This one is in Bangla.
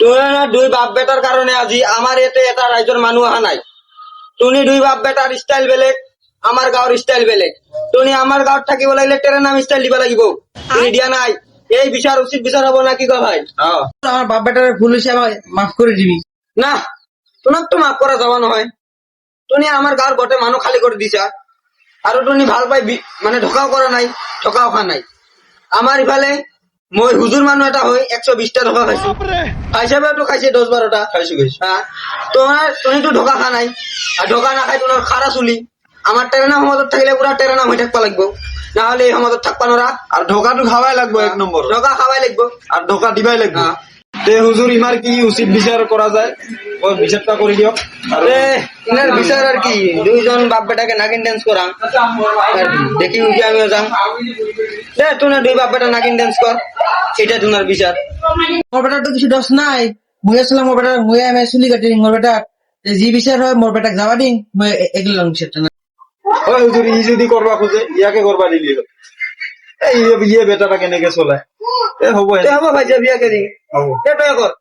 তোরা না দুই বাপ বেটার কারণে আজি আমার এতে এটা রাইজৰ মানুহ অহা নাই। তুমি দুই বাপ বেটার স্টাইল বেলেগ, আমার গাঁৱৰ স্টাইল বেলেগ। তুমি আমার গাঁৱত থাকিব লাগিলে তেৰে নাম স্টাইল দিব লাগিব। তুমি দিয়া নাই, এই বিচার উচিত বিচার হব না কি কয় ভাই? আমার বাপ বেটার ভুল হয়েছে, আমার মাফ করে দিবি। না, তোমাক তো মাফ করা যাব নহয়। তুমি আমার গাঁৱৰ গোটেই মানুহ খালি করে দিছা আৰু তুমি ভাল পাই মানে ঢকাও কৰা নাই, ঠকাও খোৱা নাই। আমাৰ ইফালে মই হুজুৰ মানুহ এটা হৈ 120টা ঢকা খাইছো, হিচাপেতো খাইছে 10-12টা খাইছো। তোমার তুমিতো ঢকা খা নাই, আর ঢকা না খাই তোমার খারা চুলি। আমার টেরেনা সমাজত থাকিলে পুরা টেরেনা হয়ে থাকবা লাগবো, নাহলে এই সমাজত থাকবা নরা। আর ঢোকাটো খাওয়াই লাগবো 1 নম্বর, ঢকা খাওয়াই লাগবো আর ঢোকা দিবাই লাগবো। তে হুজুর ইমার কি উচিত বিচার করা যায়, ওই বিচারটা করে দিও। আরে ইনার বিচার আর কি, দুইজন বাপ বেটাকে নাগিন ডান্স করাম, আর দেখি উঠে আমিও যাম। দে তুই না দুই বাপ বেটা নাগিন ডান্স কর, এটা তোমার বিচার। মোর বেটার তো কিছু দোষ নাই, মুই আসলাম মোর বেটার, মুই আমি চুলি কাটি মোর বেটার জি বিচার হয় মোর বেটাক যাবা দিন, মুই এগুলাম বিচারটা না। ওই হুজুর ই যদি করবা খুঁজে ইয়াকে করবা দিলি হল। এই ইয়ে বেটাটা কেনেকে চলায়, এ হবো হবো ভাই, বিয়া করি হবো। এটা কর।